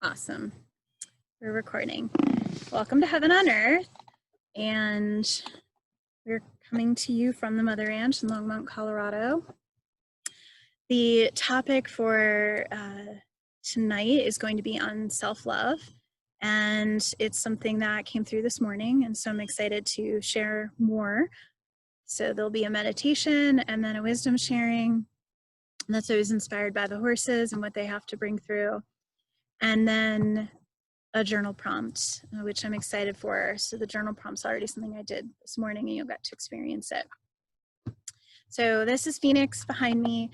Awesome. We're recording. Welcome to Heaven on Earth. And we're coming to you from the Mother Ranch in Longmont, Colorado. The topic for tonight is going to be on self-love. And it's something that came through this morning. And so I'm excited to share more. So there'll be a meditation and then a wisdom sharing. And that's always inspired by the horses and what they have to bring through. And then a journal prompt, which I'm excited for. So the journal prompt's already something I did this morning and you'll get to experience it. So this is Phoenix behind me.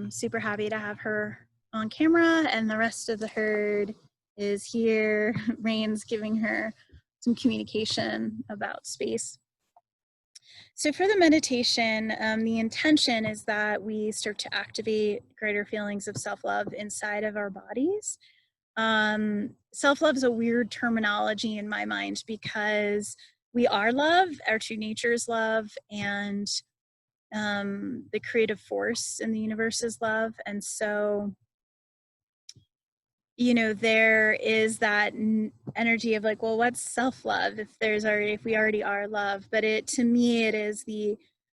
Super happy to have her on camera, and the rest of the herd is here. Rain's giving her some communication about space. So for the meditation, the intention is that we start to activate greater feelings of self-love inside of our bodies. Self-love is a weird terminology in my mind because we are love, our true nature is love, and the creative force in the universe is love. And so, you know, there is that energy of like, well, what's self-love if we already are love? But to me, it is the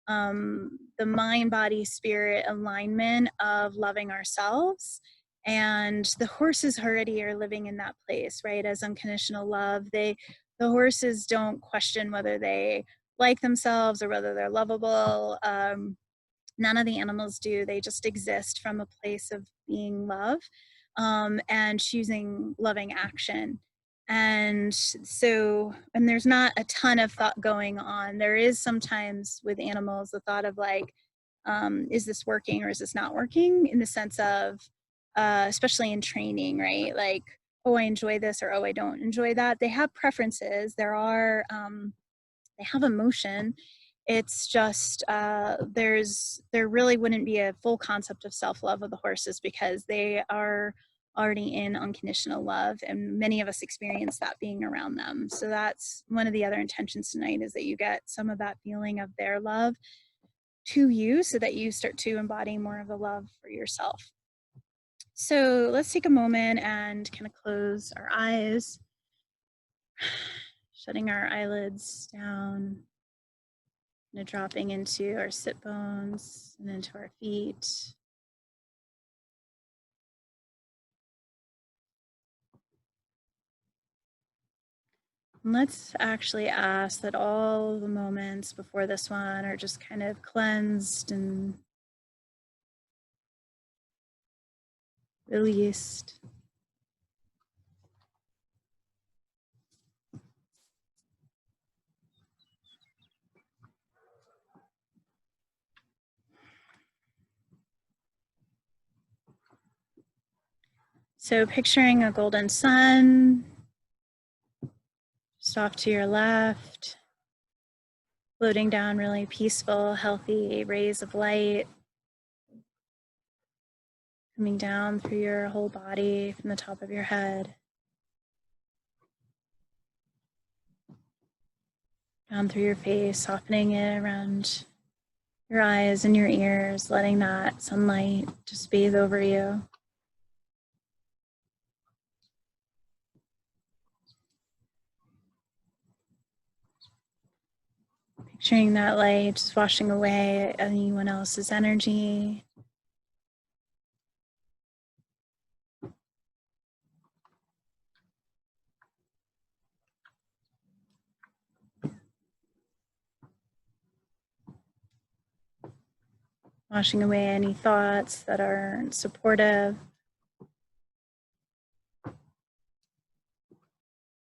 mind, body, spirit alignment of loving ourselves. And the horses already are living in that place, right? As unconditional love. The horses don't question whether they like themselves or whether they're lovable. None of the animals do. They just exist from a place of being love and choosing loving action. And so, and there's not a ton of thought going on. There is sometimes with animals the thought of like, is this working or is this not working, in the sense of, especially in training, right? Like, oh, I enjoy this, or oh, I don't enjoy that. They have preferences. They have emotion. It's just there really wouldn't be a full concept of self-love of the horses because they are already in unconditional love, and many of us experience that being around them. So that's one of the other intentions tonight, is that you get some of that feeling of their love to you so that you start to embody more of the love for yourself. So let's take a moment and kind of close our eyes, shutting our eyelids down, and dropping into our sit bones and into our feet. And let's actually ask that all the moments before this one are just kind of cleansed and released. So picturing a golden sun just off to your left, floating down really peaceful, healthy rays of light, coming down through your whole body from the top of your head, down through your face, softening it around your eyes and your ears, letting that sunlight just bathe over you. Picturing that light just washing away anyone else's energy. Washing away any thoughts that aren't supportive.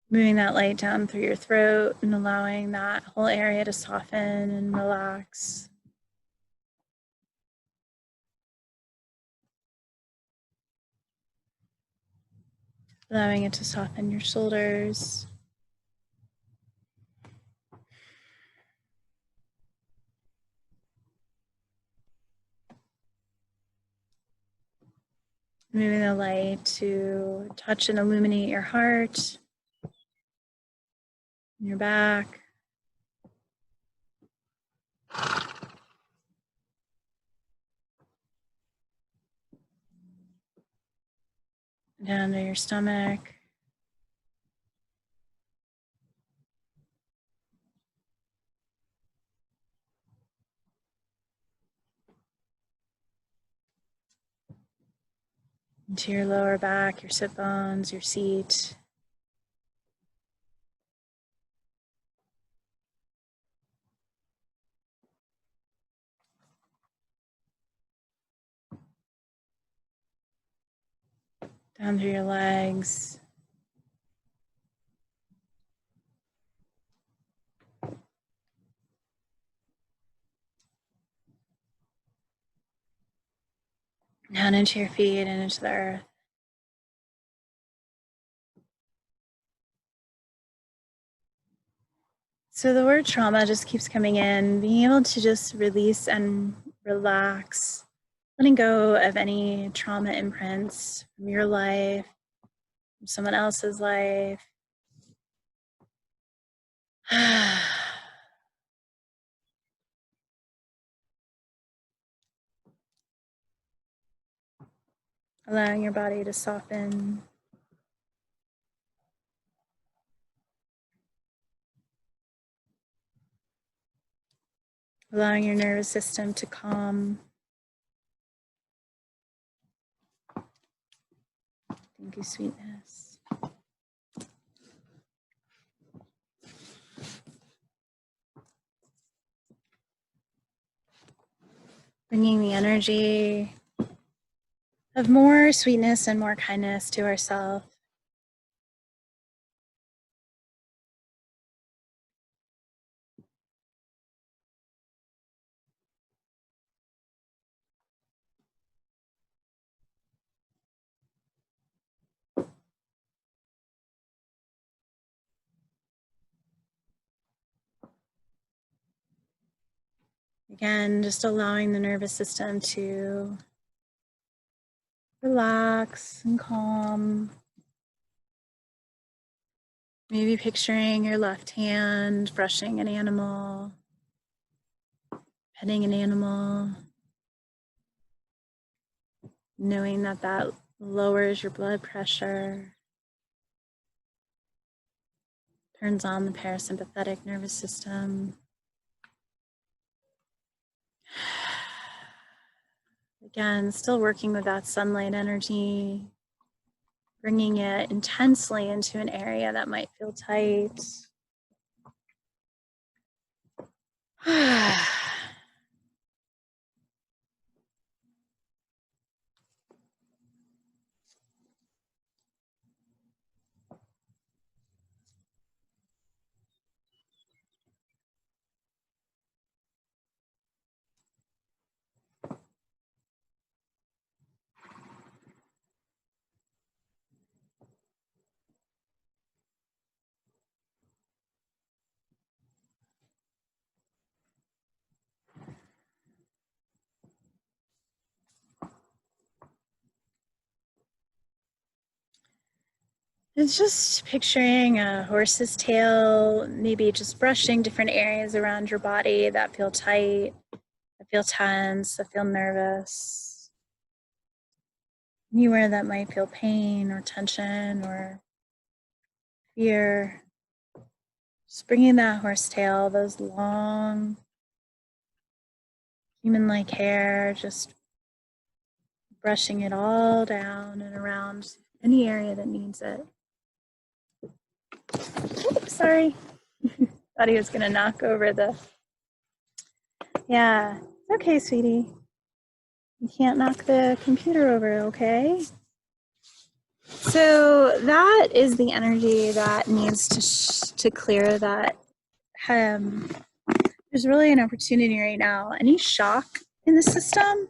Moving that light down through your throat and allowing that whole area to soften and relax. Allowing it to soften your shoulders. Moving the light to touch and illuminate your heart, your back. Down to your stomach. Into your lower back, your sit bones, your seat. Down through your legs. Down into your feet and into the earth. So the word trauma just keeps coming in, being able to just release and relax, letting go of any trauma imprints from your life, from someone else's life. Allowing your body to soften. Allowing your nervous system to calm. Thank you, sweetness. Bringing the energy of more sweetness and more kindness to ourselves. Again, just allowing the nervous system to relax and calm. Maybe picturing your left hand brushing an animal, petting an animal, knowing that that lowers your blood pressure, turns on the parasympathetic nervous system. Again, still working with that sunlight energy, bringing it intensely into an area that might feel tight. It's just picturing a horse's tail, maybe just brushing different areas around your body that feel tight, that feel tense, that feel nervous. Anywhere that might feel pain or tension or fear. Just bringing that horse tail, those long human-like hair, just brushing it all down and around any area that needs it. Oops, sorry. Thought he was gonna knock over the... Yeah, it's okay, sweetie. You can't knock the computer over, okay? So that is the energy that needs to clear that. There's really an opportunity right now. Any shock in the system,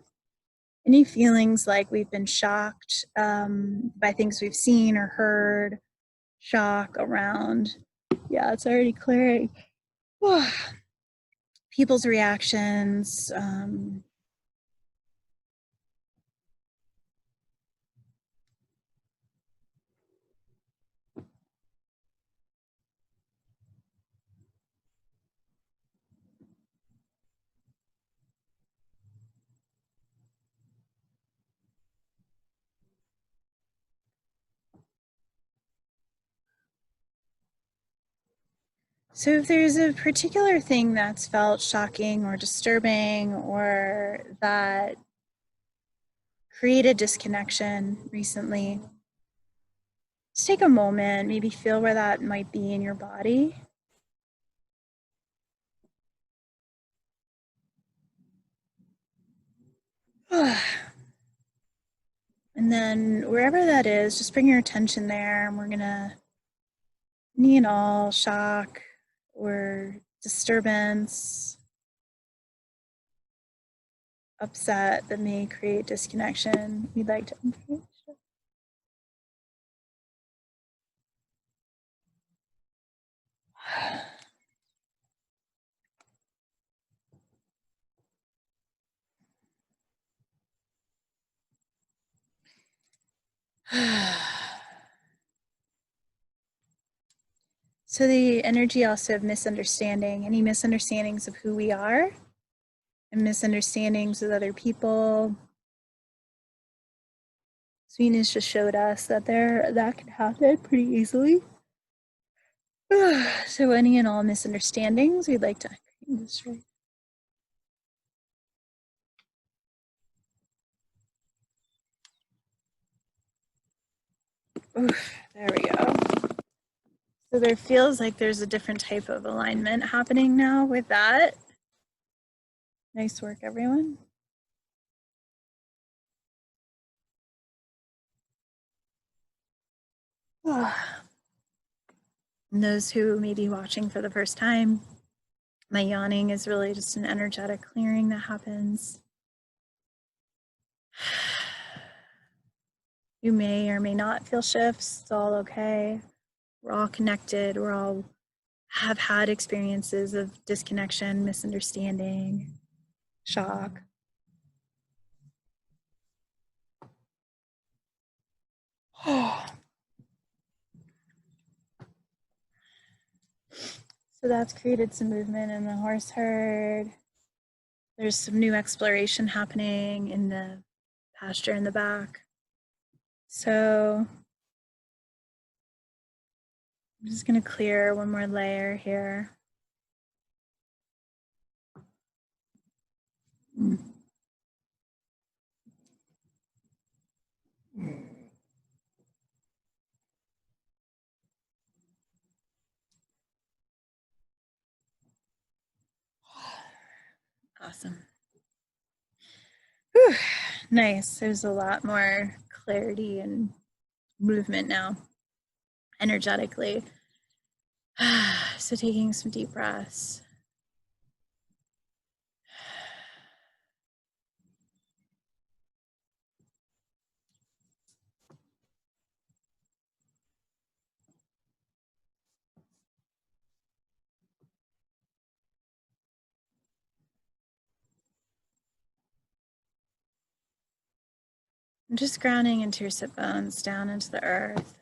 any feelings like we've been shocked by things we've seen or heard, shock around, yeah, it's already clearing. People's reactions, So if there's a particular thing that's felt shocking or disturbing or that created disconnection recently, just take a moment, maybe feel where that might be in your body. And then wherever that is, just bring your attention there, and we're gonna, any and all shock or disturbance, upset that may create disconnection, we'd like to engage. So the energy also of misunderstanding, any misunderstandings of who we are and misunderstandings with other people. Venus just showed us that that can happen pretty easily. So any and all misunderstandings, we'd like to destroy. Oof, there we go. So there feels like there's a different type of alignment happening now with that. Nice work, everyone. And those who may be watching for the first time, my yawning is really just an energetic clearing that happens. You may or may not feel shifts. It's all okay. We're all connected. We're all have had experiences of disconnection, misunderstanding, shock. So that's created some movement in the horse herd. There's some new exploration happening in the pasture in the back. So I'm just going to clear one more layer here. Awesome. Whew. Nice. There's a lot more clarity and movement now, energetically. So taking some deep breaths. I'm just grounding into your sit bones, down into the earth.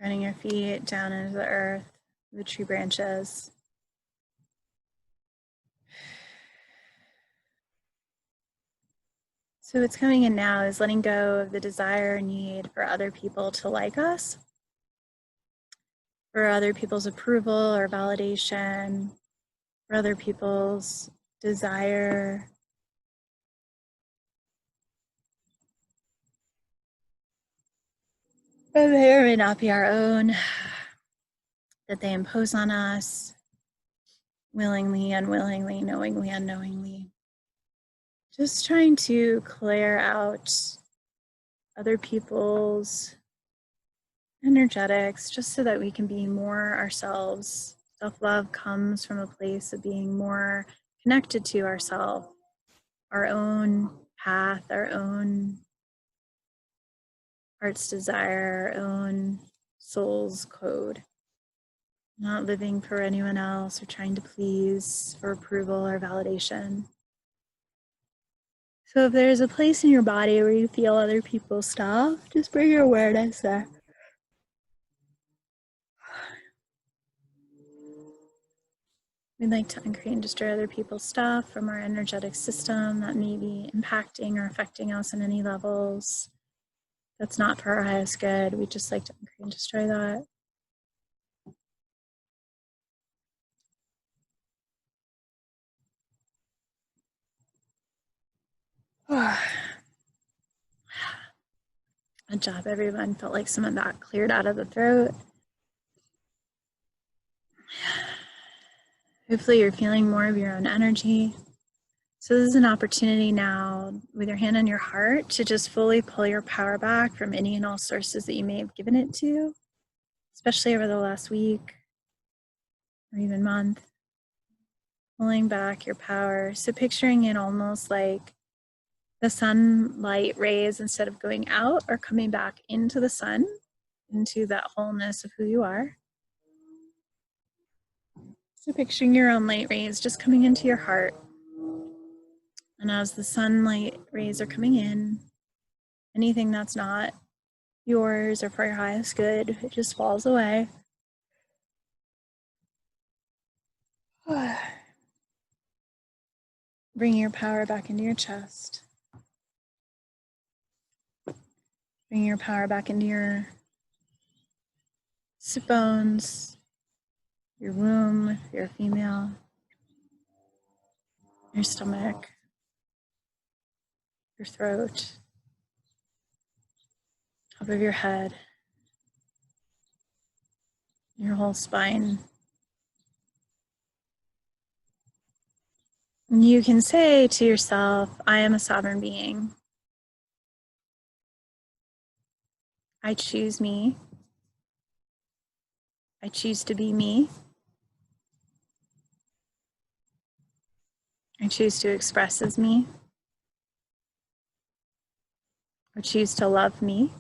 Grounding your feet down into the earth, the tree branches. So what's coming in now is letting go of the desire or need for other people to like us, for other people's approval or validation, for other people's desire. That may or may not be our own, that they impose on us willingly, unwillingly, knowingly, unknowingly. Just trying to clear out other people's energetics just so that we can be more ourselves. Self-love comes from a place of being more connected to ourselves, our own path, our own heart's desire, our own soul's code. Not living for anyone else or trying to please for approval or validation. So if there's a place in your body where you feel other people's stuff, just bring your awareness there. We'd like to uncreate and destroy other people's stuff from our energetic system that may be impacting or affecting us on any levels. That's not for our highest good. We'd just like to uncreate and destroy that. Good job, everyone. Felt like some of that cleared out of the throat. Hopefully you're feeling more of your own energy. So this is an opportunity now with your hand on your heart to just fully pull your power back from any and all sources that you may have given it to, especially over the last week or even month. Pulling back your power. So picturing it almost like the sunlight rays, instead of going out, are coming back into the sun, into that wholeness of who you are. So picturing your own light rays just coming into your heart. And as the sunlight rays are coming in, anything that's not yours or for your highest good, it just falls away. Bring your power back into your chest. Bring your power back into your sit bones, your womb, if you're a female, your stomach, your throat, top of your head, your whole spine. And you can say to yourself, I am a sovereign being. I choose me. I choose to be me. I choose to express as me. I choose to love me.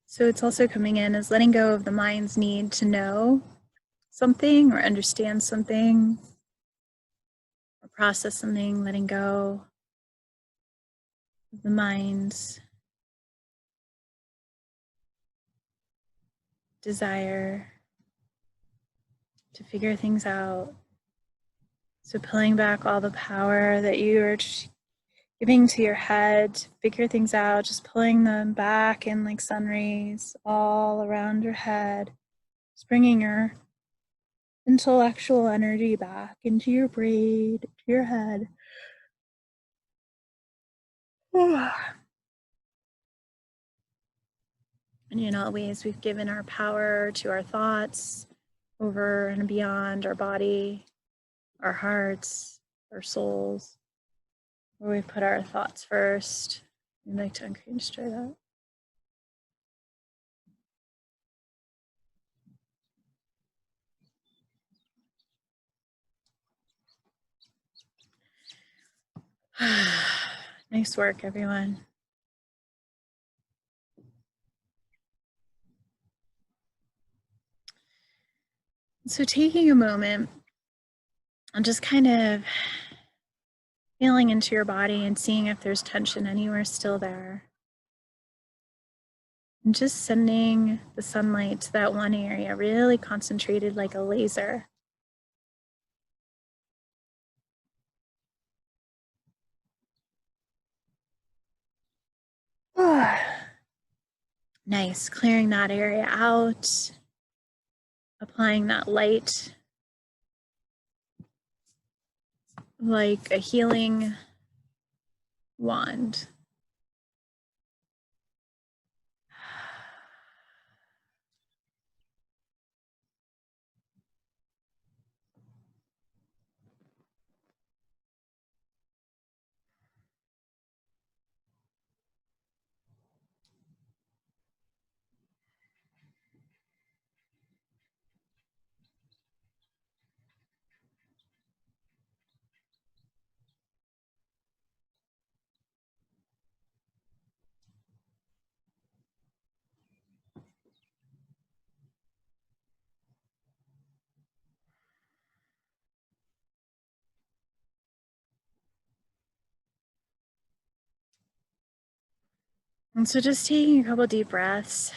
So it's also coming in as letting go of the mind's need to know something or understand something or process something, letting go of the mind's desire to figure things out. So pulling back all the power that you are giving to your head to figure things out, just pulling them back in like sun rays all around your head, just bringing your intellectual energy back into your brain, to your head. And in all ways, we've given our power to our thoughts over and beyond our body, our hearts, our souls, where we put our thoughts first. We'd like to uncreate and destroy that. Nice work, everyone. So taking a moment and just kind of feeling into your body and seeing if there's tension anywhere still there. And just sending the sunlight to that one area, really concentrated like a laser. Nice, clearing that area out, applying that light like a healing wand. And so just taking a couple deep breaths.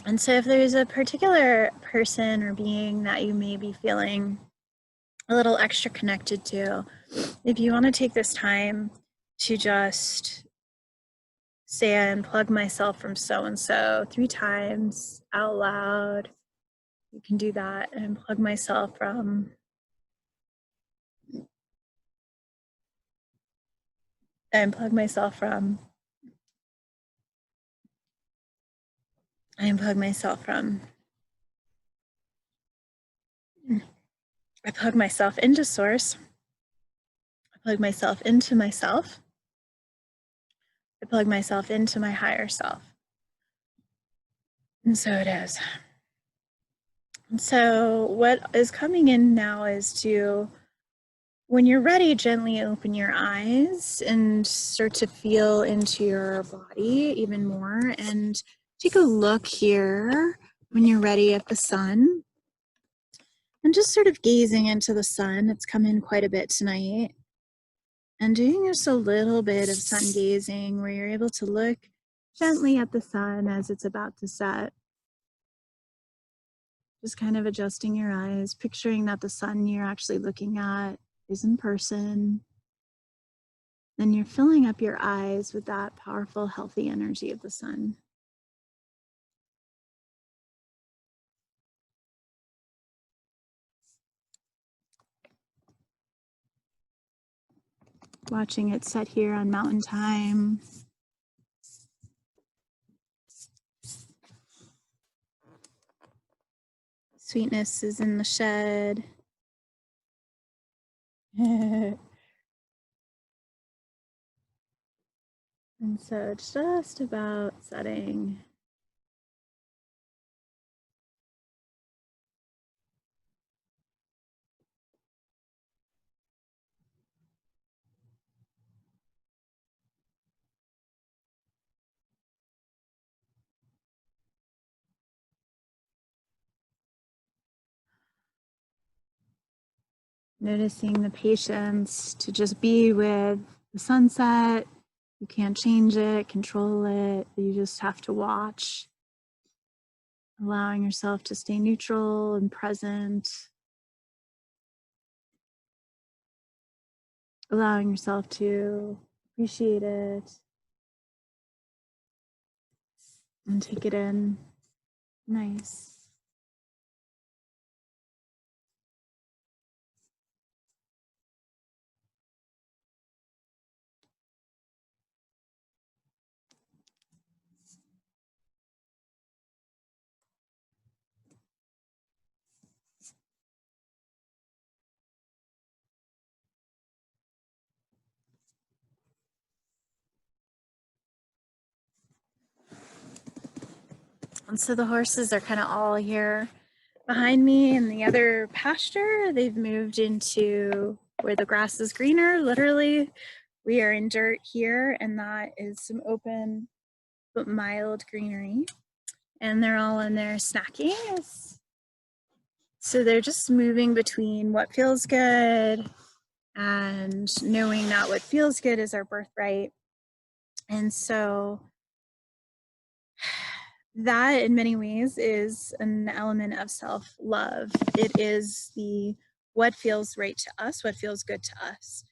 And so if there's a particular person or being that you may be feeling a little extra connected to, if you want to take this time to just say, I unplug myself from so-and-so 3 times out loud, you can do that. And unplug myself from, I unplug myself from, I unplug myself from, I plug myself into source, I plug myself into myself, I plug myself into my higher self. And so it is. And so what is coming in now is to, when you're ready, gently open your eyes and start to feel into your body even more, and take a look here when you're ready at the sun, and just sort of gazing into the sun. It's come in quite a bit tonight, and doing just a little bit of sun gazing where you're able to look gently at the sun as it's about to set. Just kind of adjusting your eyes, picturing that the sun you're actually looking at is in person. Then you're filling up your eyes with that powerful, healthy energy of the sun. Watching it set here on Mountain Time. Sweetness is in the shed. And so it's just about setting. Noticing the patience to just be with the sunset. You can't change it, control it. You just have to watch. Allowing yourself to stay neutral and present. Allowing yourself to appreciate it and take it in. Nice. And so the horses are kind of all here behind me in the other pasture. They've moved into where the grass is greener. Literally, we are in dirt here, and that is some open but mild greenery. And they're all in there snacking. So they're just moving between what feels good and knowing that what feels good is our birthright. And so that in many ways is an element of self-love. It is the what feels right to us, what feels good to us,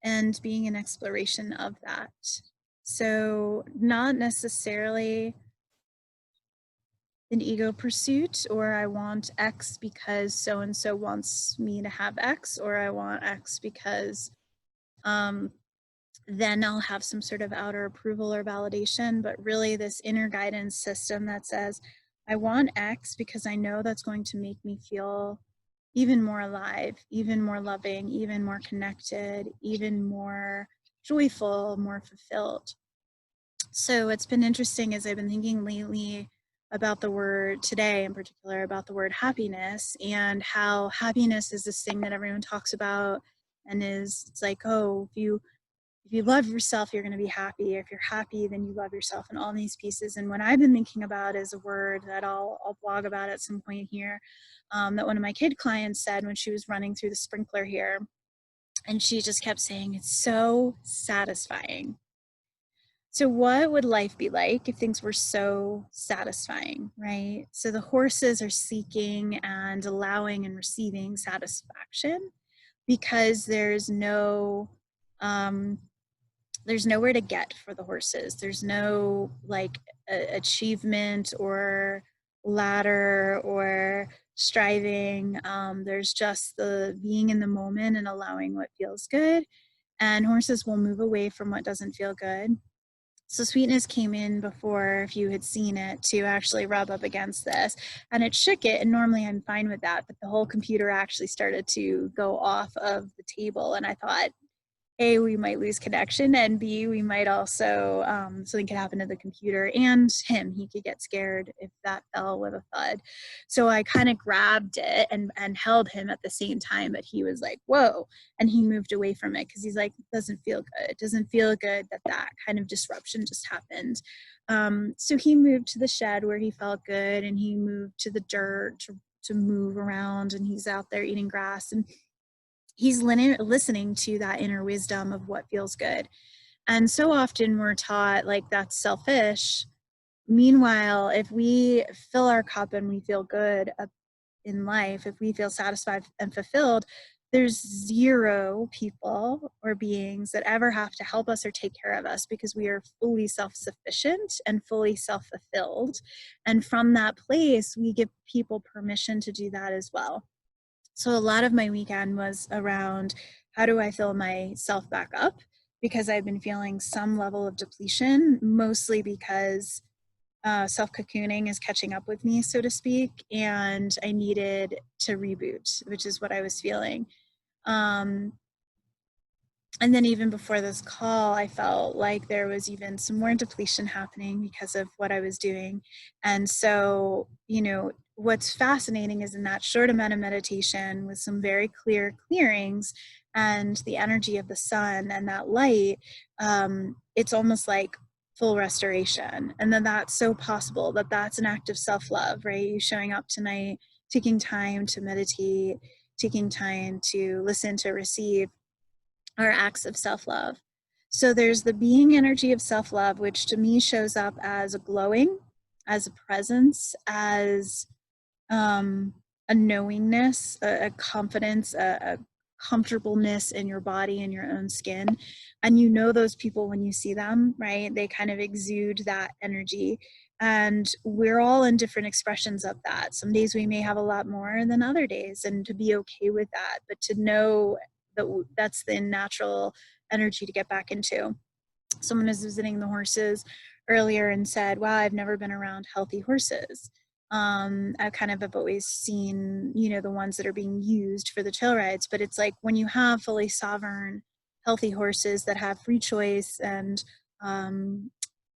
and being an exploration of that. So not necessarily an ego pursuit, or I want X because so-and-so wants me to have X, or I want X because then I'll have some sort of outer approval or validation, but really this inner guidance system that says, I want X because I know that's going to make me feel even more alive, even more loving, even more connected, even more joyful, more fulfilled. So it's been interesting as I've been thinking lately about the word today, in particular about the word happiness, and how happiness is this thing that everyone talks about and is, it's like, oh, if you if you love yourself, you're going to be happy. If you're happy, then you love yourself, and all these pieces. And what I've been thinking about is a word that I'll blog about at some point here, that one of my kid clients said when she was running through the sprinkler here. And she just kept saying, it's so satisfying. So what would life be like if things were so satisfying, right? So the horses are seeking and allowing and receiving satisfaction because there's nowhere to get for the horses. There's no like achievement or ladder or striving. There's just the being in the moment and allowing what feels good. And horses will move away from what doesn't feel good. So sweetness came in before, if you had seen it, to actually rub up against this, and it shook it. And normally I'm fine with that, but the whole computer actually started to go off of the table, and I thought, A, we might lose connection, and B, we might also, something could happen to the computer and him. He could get scared if that fell with a thud. So I kind of grabbed it and held him at the same time, but he was like, whoa. And he moved away from it because he's like, it doesn't feel good. It doesn't feel good that kind of disruption just happened. So he moved to the shed where he felt good, and he moved to the dirt to move around, and he's out there eating grass, and he's listening to that inner wisdom of what feels good. And so often we're taught like that's selfish. Meanwhile, if we fill our cup and we feel good in life, if we feel satisfied and fulfilled, there's zero people or beings that ever have to help us or take care of us because we are fully self-sufficient and fully self-fulfilled. And from that place, we give people permission to do that as well. So a lot of my weekend was around how do I fill myself back up, because I've been feeling some level of depletion, mostly because self-cocooning is catching up with me, so to speak, and I needed to reboot, which is what I was feeling. Um, and then even before this call, I felt like there was even some more depletion happening because of what I was doing. And so, what's fascinating is in that short amount of meditation with some very clear clearings and the energy of the sun and that light, it's almost like full restoration. And then that's so possible that's an act of self-love, right? You showing up tonight, taking time to meditate, taking time to listen, to receive, are acts of self-love. So there's the being energy of self-love, which to me shows up as a glowing, as a presence, as a knowingness, a confidence, a comfortableness in your body and your own skin. And those people when you see them, right? They kind of exude that energy. And we're all in different expressions of that. Some days we may have a lot more than other days, and to be okay with that, but to know that that's the natural energy to get back into. Someone was visiting the horses earlier and said, wow, I've never been around healthy horses. I kind of have always seen, the ones that are being used for the trail rides, but it's like when you have fully sovereign, healthy horses that have free choice and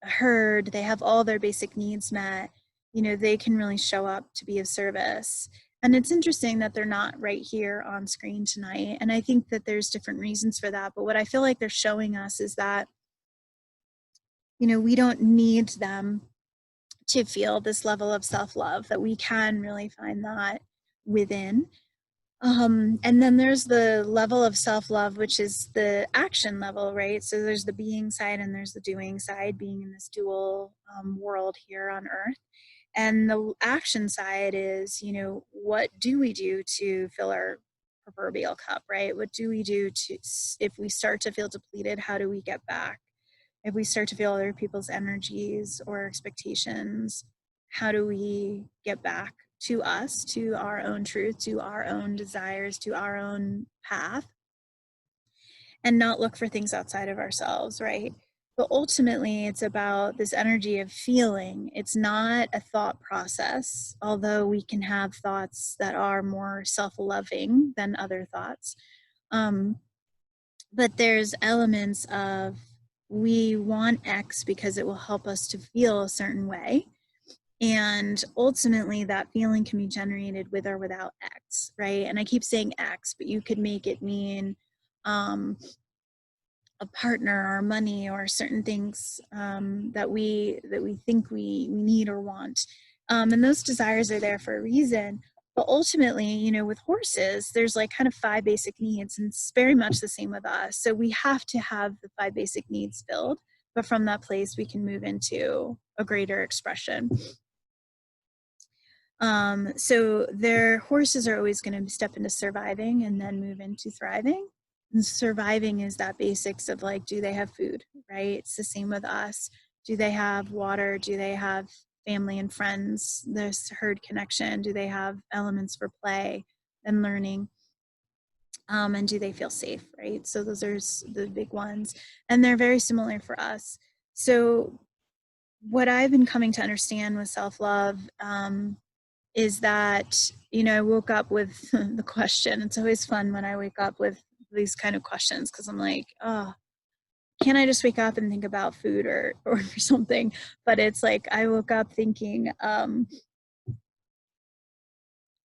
herd, they have all their basic needs met, they can really show up to be of service. And it's interesting that they're not right here on screen tonight. And I think that there's different reasons for that. But what I feel like they're showing us is that, we don't need them to feel this level of self-love, that we can really find that within. And then there's the level of self-love, which is the action level, right? So there's the being side and there's the doing side, being in this dual world here on Earth. And the action side is, what do we do to fill our proverbial cup, right? What do we do if we start to feel depleted, how do we get back? If we start to feel other people's energies or expectations, how do we get back to us, to our own truth, to our own desires, to our own path, and not look for things outside of ourselves, right? But ultimately, it's about this energy of feeling. It's not a thought process, although we can have thoughts that are more self-loving than other thoughts. But there's elements of, we want X because it will help us to feel a certain way. And ultimately, that feeling can be generated with or without X, right? And I keep saying X, but you could make it mean a partner or money or certain things that we think we need or want. And those desires are there for a reason. But ultimately, you know, with horses, there's like kind of 5 basic needs, and it's very much the same with us. So we have to have the 5 basic needs filled, but from that place, we can move into a greater expression. So their horses are always going to step into surviving and then move into thriving. And surviving is that basics of like, do they have food, right? It's the same with us. Do they have water? Do they have family and friends? There's herd connection. Do they have elements for play and learning? And do they feel safe, right? So those are the big ones. And they're very similar for us. So what I've been coming to understand with self-love is that, you know, I woke up with the question. It's always fun when I wake up with these kind of questions, because I'm like, oh, can't I just wake up and think about food or something? But it's like I woke up thinking,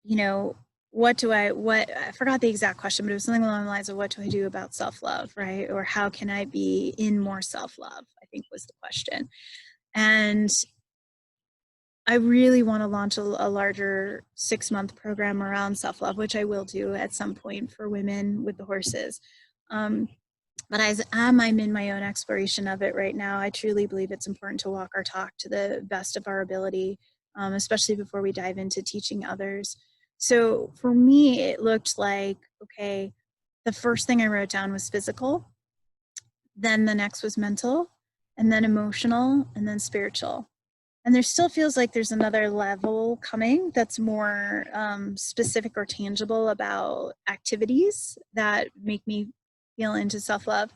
you know, what I forgot the exact question, but it was something along the lines of what do I do about self-love, right? Or how can I be in more self-love, I think was the question. And I really want to launch a larger 6-month program around self-love, which I will do at some point for women with the horses. But as I'm in my own exploration of it right now, I truly believe it's important to walk our talk to the best of our ability, especially before we dive into teaching others. So for me, it looked like, okay, the first thing I wrote down was physical, then the next was mental, and then emotional, and then spiritual. And there still feels like there's another level coming that's more specific or tangible about activities that make me feel into self-love.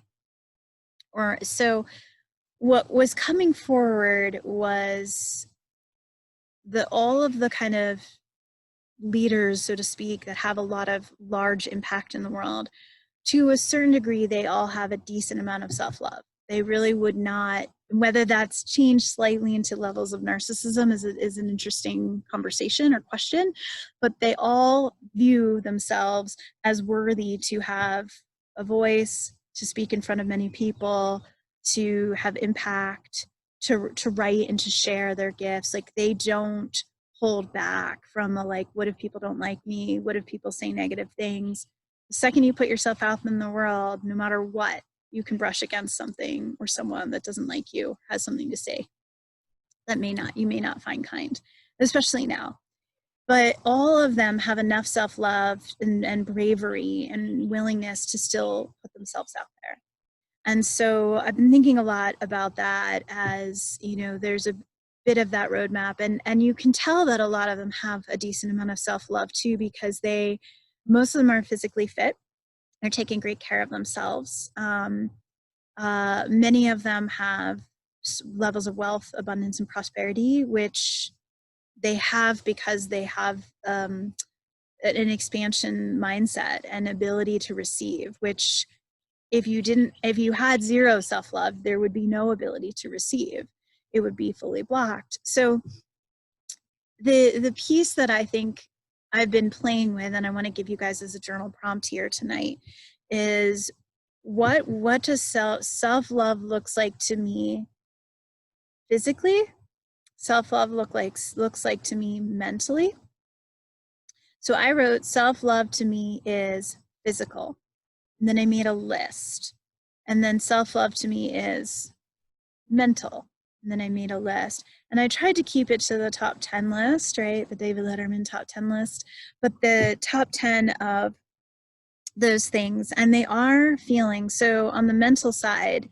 Or so what was coming forward was all of the kind of leaders, so to speak, that have a lot of large impact in the world. To a certain degree, they all have a decent amount of self-love. They really would not, whether that's changed slightly into levels of narcissism is an interesting conversation or question, but they all view themselves as worthy to have a voice, to speak in front of many people, to have impact, to write and to share their gifts. Like they don't hold back from the like, what if people don't like me? What if people say negative things? The second you put yourself out in the world, no matter what, you can brush against something or someone that doesn't like you, has something to say that you may not find kind, especially now. But all of them have enough self-love and bravery and willingness to still put themselves out there. And so I've been thinking a lot about that, as, you know, there's a bit of that roadmap, and you can tell that a lot of them have a decent amount of self-love too, because most of them are physically fit. They're taking great care of themselves. Many of them have levels of wealth, abundance, and prosperity, which they have because they have an expansion mindset and ability to receive, which if you had zero self-love, there would be no ability to receive. It would be fully blocked. So the piece that I think I've been playing with, and I want to give you guys as a journal prompt here tonight, is what does self-love looks like to me physically? Self-love looks like to me mentally. So I wrote self-love to me is physical. And then I made a list. And then self-love to me is mental. And then I made a list. And I tried to keep it to the top 10 list, right? The David Letterman top 10 list. But the top 10 of those things, and they are feelings. So on the mental side,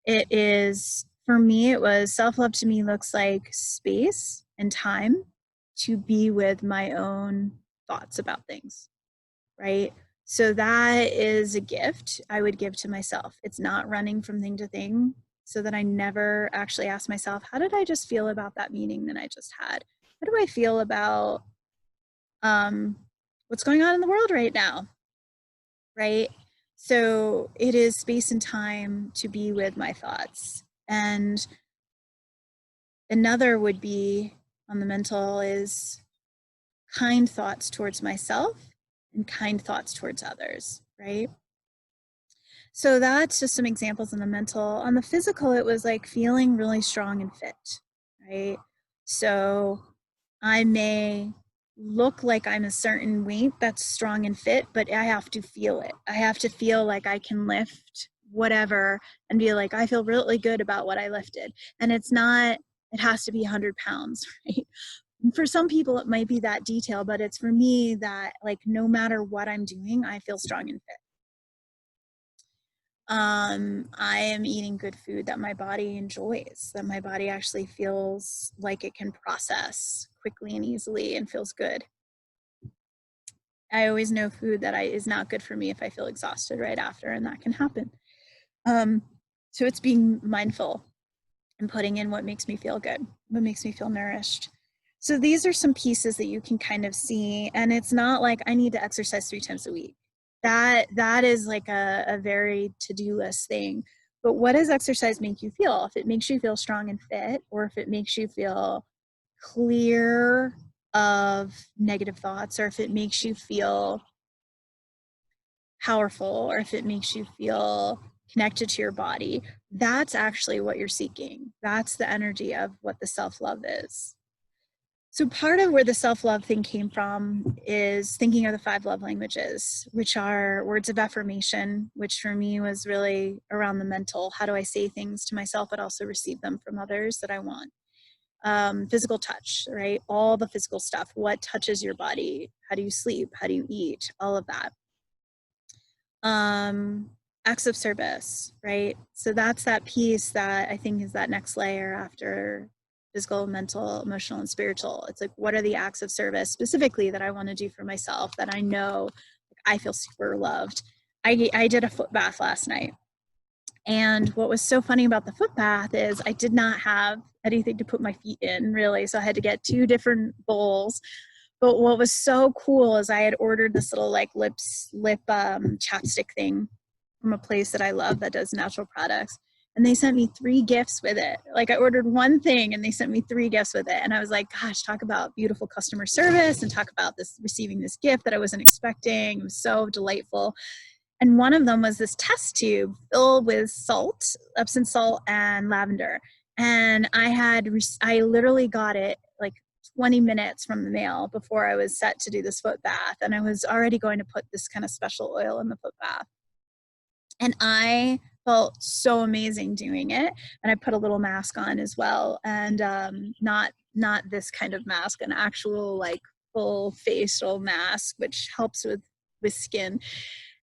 it is, for me, it was self-love to me looks like space and time to be with my own thoughts about things, right? So that is a gift I would give to myself. It's not running from thing to thing, so that I never actually ask myself, how did I just feel about that meeting that I just had? How do I feel about what's going on in the world right now, right? So it is space and time to be with my thoughts. And another would be on the mental is kind thoughts towards myself and kind thoughts towards others, right? So that's just some examples on the mental. On the physical, it was like feeling really strong and fit, right? So I may look like I'm a certain weight that's strong and fit, but I have to feel it. I have to feel like I can lift whatever and be like, I feel really good about what I lifted. And it's not, it has to be 100 pounds, right? For some people, it might be that detail, but it's for me that, like, no matter what I'm doing, I feel strong and fit. I am eating good food that my body enjoys, that my body actually feels like it can process quickly and easily and feels good. I always know food that is not good for me if I feel exhausted right after, and that can happen. Um, so it's being mindful and putting in what makes me feel good, what makes me feel nourished. So these are some pieces that you can kind of see, and it's not like I need to exercise 3 times a week. That is like a very to-do list thing. But what does exercise make you feel? If it makes you feel strong and fit, or if it makes you feel clear of negative thoughts, or if it makes you feel powerful, or if it makes you feel connected to your body, that's actually what you're seeking. That's the energy of what the self-love is. So part of where the self-love thing came from is thinking of the 5 love languages, which are words of affirmation, which for me was really around the mental. How do I say things to myself, but also receive them from others that I want? Physical touch, right? All the physical stuff. What touches your body? How do you sleep? How do you eat? All of that. Acts of service, right? So that's that piece that I think is that next layer after physical, mental, emotional, and spiritual. It's like, what are the acts of service specifically that I want to do for myself that I know I feel super loved? I did a foot bath last night. And what was so funny about the foot bath is I did not have anything to put my feet in, really. So I had to get 2 different bowls. But what was so cool is I had ordered this little like lip chapstick thing from a place that I love that does natural products. And they sent me 3 gifts with it. Like, I ordered one thing and they sent me 3 gifts with it. And I was like, gosh, talk about beautiful customer service and talk about this, receiving this gift that I wasn't expecting. It was so delightful. And one of them was this test tube filled with salt, Epsom salt, and lavender. And I literally got it like 20 minutes from the mail before I was set to do this foot bath. And I was already going to put this kind of special oil in the foot bath. And I felt so amazing doing it. And I put a little mask on as well. And not this kind of mask, an actual like full facial mask, which helps with skin.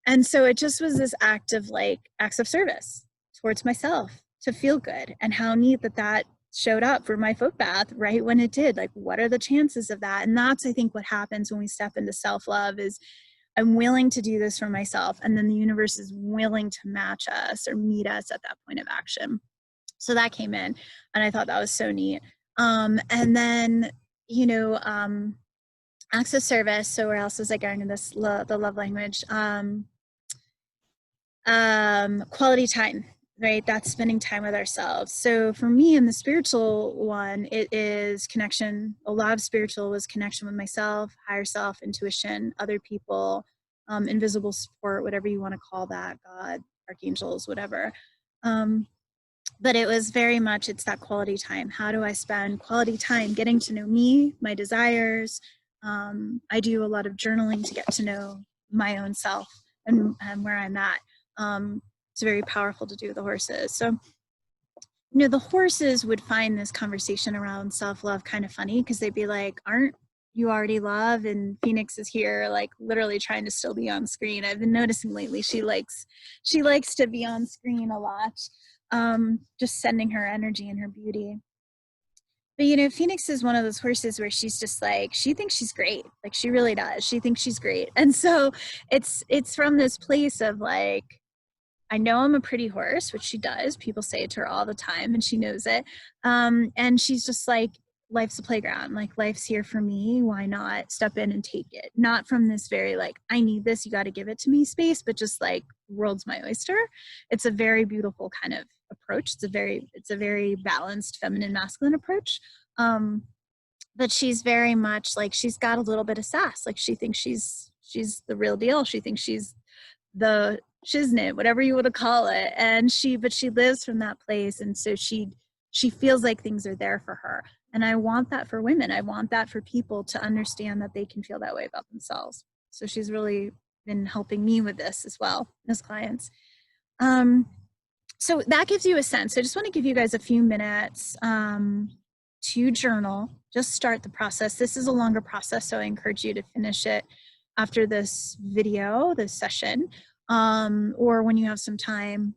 And so it just was this act of like acts of service towards myself to feel good. And how neat that showed up for my foot bath right when it did. Like, what are the chances of that? And that's, I think, what happens when we step into self-love is I'm willing to do this for myself. And then the universe is willing to match us or meet us at that point of action. So that came in, and I thought that was so neat. And then, acts of service. So where else was I going in this, the love language? Quality time, right? That's spending time with ourselves. So for me, in the spiritual one, it is connection. A lot of spiritual was connection with myself, higher self, intuition, other people, invisible support, whatever you want to call that, God, archangels, whatever. But it was very much, it's that quality time. How do I spend quality time getting to know me, my desires? I do a lot of journaling to get to know my own self and where I'm at. It's very powerful to do with the horses. So, the horses would find this conversation around self-love kind of funny, because they'd be like, aren't you already love? And Phoenix is here, like, literally trying to still be on screen. I've been noticing lately she likes to be on screen a lot, just sending her energy and her beauty. But Phoenix is one of those horses where she's just like, she thinks she's great. Like, she really does. She thinks she's great. And so it's from this place of like, I know I'm a pretty horse, which she does. People say it to her all the time, and she knows it. And she's just like, life's a playground. Like, life's here for me. Why not step in and take it? Not from this very like, I need this, you got to give it to me space, but just like, world's my oyster. It's a very beautiful kind of approach. It's a very balanced feminine masculine approach. But she's very much like, she's got a little bit of sass. Like, she thinks she's the real deal. She thinks she's the shiznit, whatever you want to call it. And but she lives from that place. And so she feels like things are there for her. And I want that for women. I want that for people to understand that they can feel that way about themselves. So she's really been helping me with this as well as clients. So that gives you a sense. I just want to give you guys a few minutes to journal. Just start the process. This is a longer process, so I encourage you to finish it after this video, this session, or when you have some time,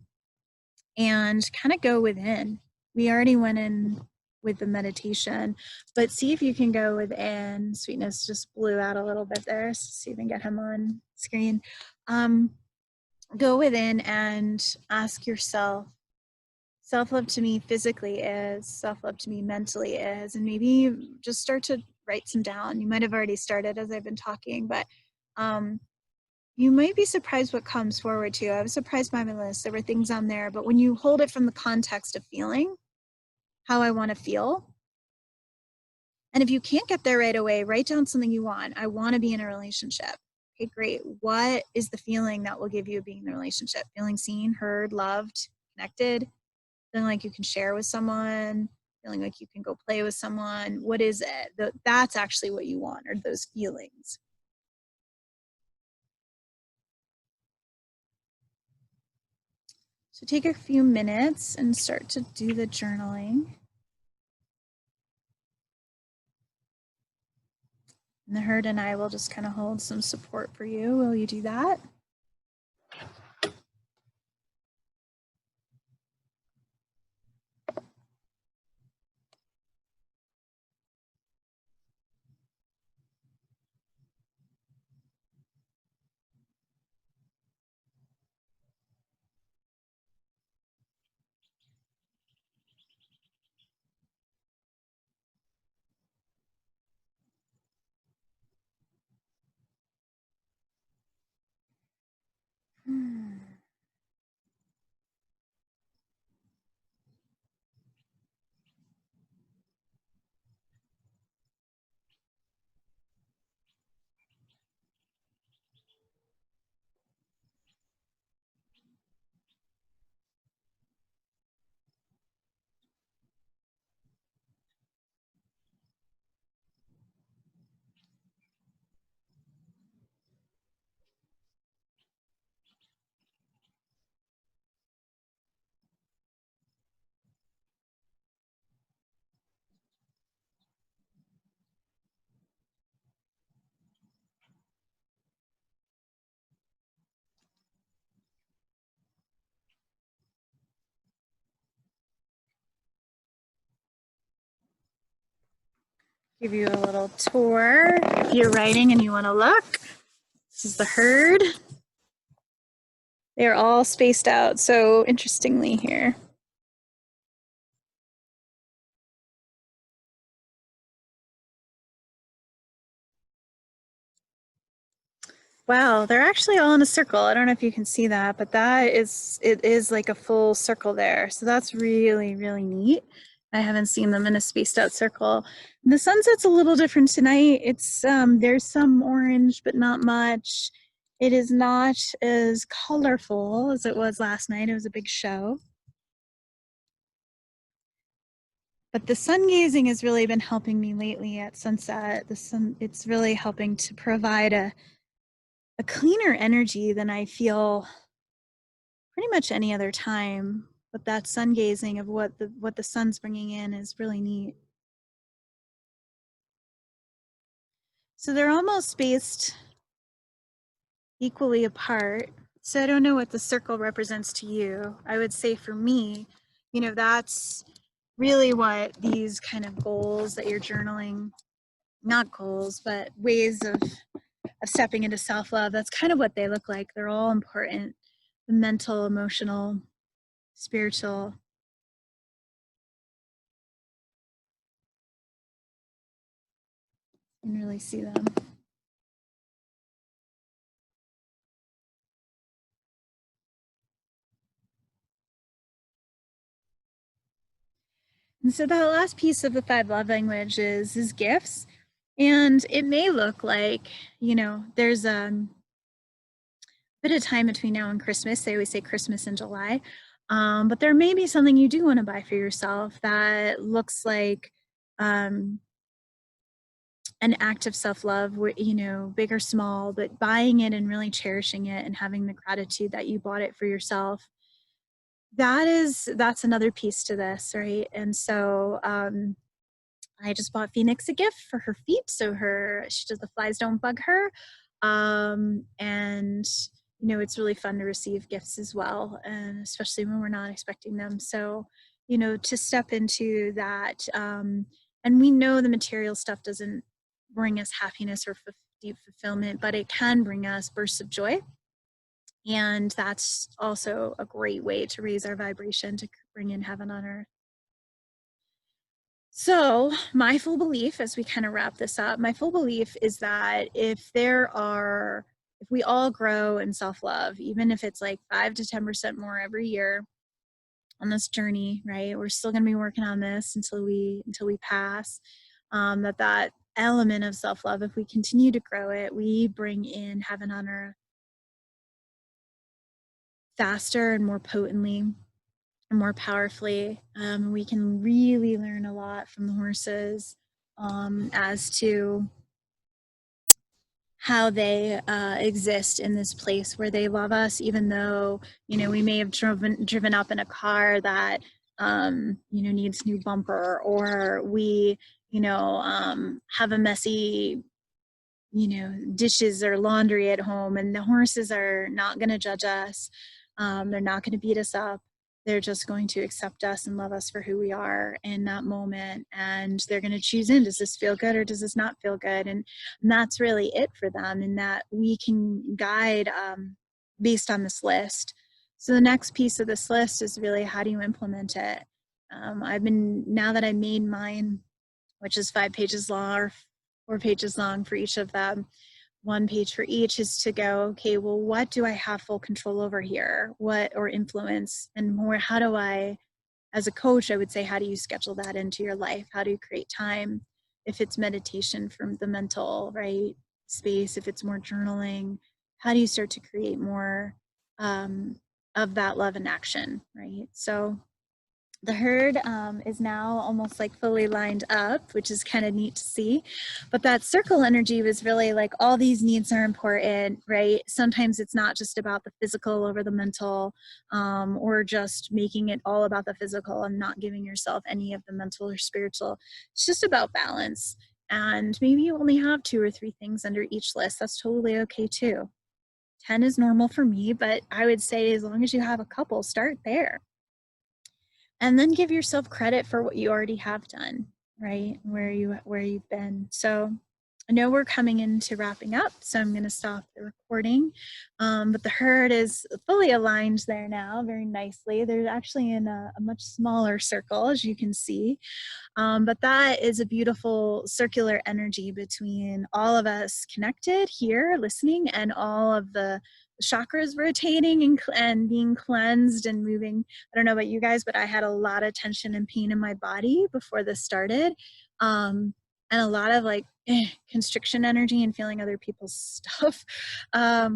and kind of go within. We already went in with the meditation, but see if you can go within. Sweetness just blew out a little bit there, so see if we can get him on screen. Go within and ask yourself, self-love to me physically is, self-love to me mentally is, and maybe just start to write some down. You might have already started as I've been talking, but you might be surprised what comes forward to you. I was surprised by my list. There were things on there, but when you hold it from the context of feeling, how I want to feel, and if you can't get there right away, write down something you want. I want to be in a relationship. Okay, great. What is the feeling that will give you being in the relationship? Feeling seen, heard, loved, connected, feeling like you can share with someone, feeling like you can go play with someone. What is it? That's actually what you want, are those feelings. So take a few minutes and start to do the journaling. And the herd and I will just kind of hold some support for you. Will you do that? Give you a little tour. If you're writing and you want to look, this is the herd. They're all spaced out, so interestingly here. Wow, they're actually all in a circle. I don't know if you can see that, but it is like a full circle there. So that's really, really neat. I haven't seen them in a spaced out circle. The sunset's a little different tonight. It's there's some orange, but not much. It is not as colorful as it was last night. It was a big show. But the sun gazing has really been helping me lately at sunset. It's really helping to provide a cleaner energy than I feel pretty much any other time. But that sun gazing of what the sun's bringing in is really neat. So they're almost spaced equally apart. So I don't know what the circle represents to you. I would say for me, you know, that's really what these kind of goals that you're journaling, not goals, but ways of stepping into self-love, that's kind of what they look like. They're all important. The mental, emotional, spiritual. You can really see them. And so that last piece of the 5 love languages is gifts. And it may look like, you know, there's bit of time between now and Christmas. They always say Christmas in July. But there may be something you do want to buy for yourself that looks like um, an act of self-love, you know, big or small, but buying it and really cherishing it and having the gratitude that you bought it for yourself. That's another piece to this, right? And so I just bought Phoenix a gift for her feet, so she does the flies don't bug her. And you know, it's really fun to receive gifts as well, and especially when we're not expecting them. So, you know, to step into that, and we know the material stuff doesn't bring us happiness or deep fulfillment, but it can bring us bursts of joy. And that's also a great way to raise our vibration to bring in heaven on earth. So, my full belief, as we kind of wrap this up, my full belief is that if we all grow in self love, even if it's like 5 to 10% more every year on this journey, right? We're still going to be working on this until we pass. That element of self love, if we continue to grow it, we bring in heaven on earth faster and more potently and more powerfully. We can really learn a lot from the horses as to how they exist in this place where they love us, even though, you know, we may have driven up in a car that you know, needs new bumper, or we, you know, have a messy, you know, dishes or laundry at home, and the horses are not going to judge us. They're not going to beat us up. They're just going to accept us and love us for who we are in that moment. And they're going to choose in, does this feel good or does this not feel good? And that's really it for them, in that we can guide based on this list. So the next piece of this list is really, how do you implement it? Now that I made mine, which is 5 pages long or 4 pages long for each of them, 1 page for each, is to go, okay, well, what do I have full control over here? Or influence, and more, how do I, as a coach, I would say, how do you schedule that into your life? How do you create time? If it's meditation from the mental, right, space, if it's more journaling, how do you start to create more of that love in action, right? So the herd is now almost like fully lined up, which is kind of neat to see. But that circle energy was really like, all these needs are important, right? Sometimes it's not just about the physical over the mental, or just making it all about the physical and not giving yourself any of the mental or spiritual. It's just about balance. And maybe you only have 2 or 3 things under each list. That's totally okay too. 10 is normal for me, but I would say as long as you have a couple, start there. And then give yourself credit for what you already have done, right? Where you've been. So I know we're coming into wrapping up, so I'm going to stop the recording. But the herd is fully aligned there now, very nicely. They're actually in a much smaller circle, as you can see. But that is a beautiful circular energy between all of us connected here, listening, and all of the chakras rotating and being cleansed and moving. I don't know about you guys, but I had a lot of tension and pain in my body before this started. And a lot of like constriction energy and feeling other people's stuff. I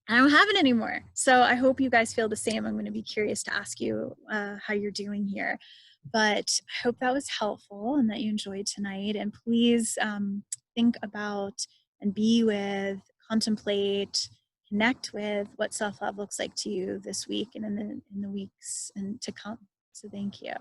don't have it anymore. So I hope you guys feel the same. I'm going to be curious to ask you how you're doing here. But I hope that was helpful and that you enjoyed tonight. And please think about and be with, contemplate, connect with what self-love looks like to you this week and in the weeks and to come. So thank you.